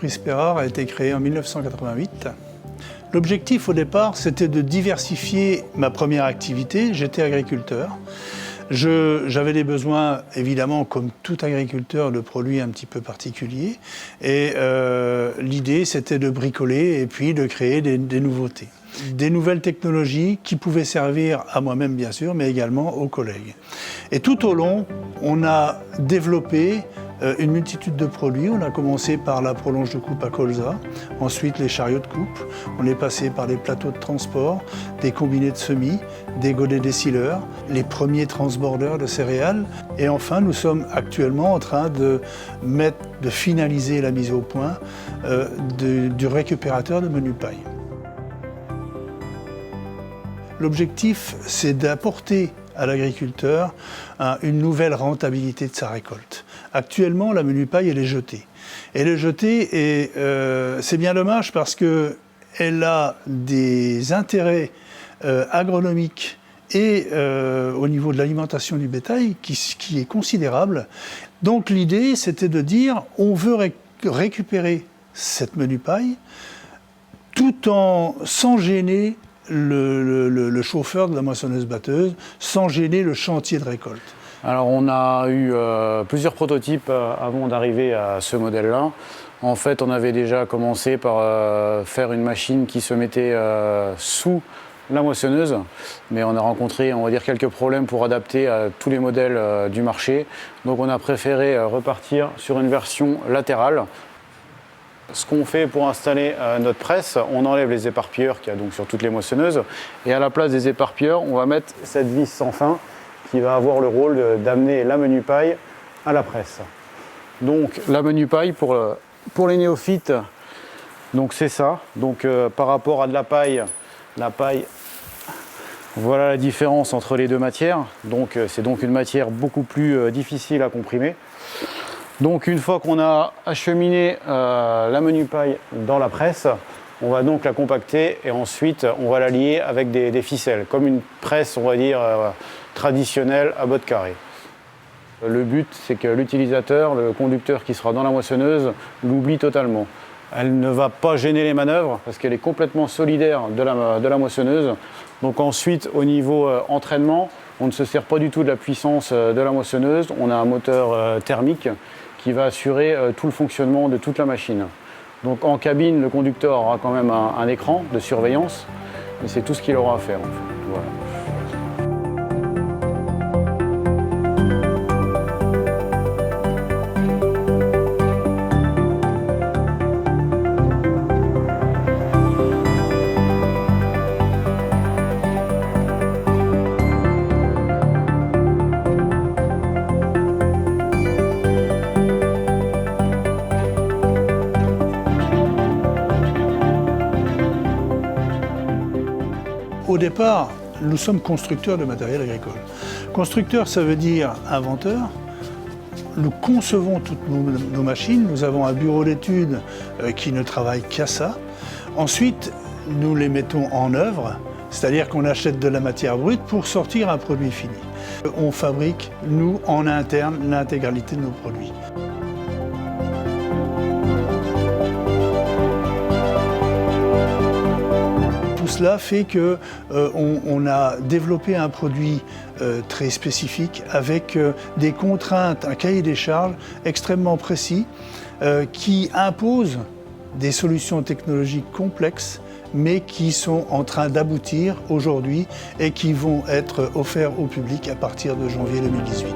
l'entreprise Perrard a été créée en 1988. L'objectif au départ, c'était de diversifier ma première activité. J'étais agriculteur. J'avais des besoins, évidemment, comme tout agriculteur, de produits un petit peu particuliers. Et l'idée, c'était de bricoler et puis de créer des nouveautés. Des nouvelles technologies qui pouvaient servir à moi-même, bien sûr, mais également aux collègues. Et tout au long, on a développé une multitude de produits. On a commencé par la prolonge de coupe à colza, ensuite les chariots de coupe. On est passé par les plateaux de transport, des combinés de semis, des godets décileurs, les premiers transbordeurs de céréales. Et enfin, nous sommes actuellement en train de finaliser la mise au point du récupérateur de menu paille. L'objectif, c'est d'apporter à l'agriculteur une nouvelle rentabilité de sa récolte. Actuellement, la menu paille, elle est jetée. Elle est jetée et c'est bien dommage parce qu'elle a des intérêts agronomiques et au niveau de l'alimentation du bétail qui est considérable. Donc l'idée, c'était de dire on veut récupérer cette menu paille sans gêner le chauffeur de la moissonneuse-batteuse, sans gêner le chantier de récolte. Alors on a eu plusieurs prototypes avant d'arriver à ce modèle-là. En fait, on avait déjà commencé par faire une machine qui se mettait sous la moissonneuse, mais on a rencontré, on va dire, quelques problèmes pour adapter à tous les modèles du marché. Donc on a préféré repartir sur une version latérale. Ce qu'on fait pour installer notre presse, on enlève les éparpilleurs qu'il y a donc sur toutes les moissonneuses, et à la place des éparpilleurs, on va mettre cette vis sans fin qui va avoir le rôle d'amener la menu paille à la presse. Donc la menu paille pour les néophytes, donc c'est ça. Donc par rapport à de la paille, voilà la différence entre les deux matières. Donc c'est donc une matière beaucoup plus difficile à comprimer. Donc une fois qu'on a acheminé la menu paille dans la presse, on va donc la compacter et ensuite on va la lier avec des ficelles, comme une presse, on va dire, traditionnelle à botte carrée. Le but, c'est que l'utilisateur, le conducteur qui sera dans la moissonneuse, l'oublie totalement. Elle ne va pas gêner les manœuvres parce qu'elle est complètement solidaire de la moissonneuse. Donc ensuite, au niveau entraînement, on ne se sert pas du tout de la puissance de la moissonneuse. On a un moteur thermique qui va assurer tout le fonctionnement de toute la machine. Donc en cabine, le conducteur aura quand même un écran de surveillance, mais c'est tout ce qu'il aura à faire en fait. Voilà. Au départ, nous sommes constructeurs de matériel agricole. Constructeur, ça veut dire inventeur. Nous concevons toutes nos machines. Nous avons un bureau d'études qui ne travaille qu'à ça. Ensuite, nous les mettons en œuvre, c'est-à-dire qu'on achète de la matière brute pour sortir un produit fini. On fabrique, nous, en interne, l'intégralité de nos produits. Tout cela fait qu'on a développé un produit très spécifique avec des contraintes, un cahier des charges extrêmement précis qui impose des solutions technologiques complexes mais qui sont en train d'aboutir aujourd'hui et qui vont être offerts au public à partir de janvier 2018.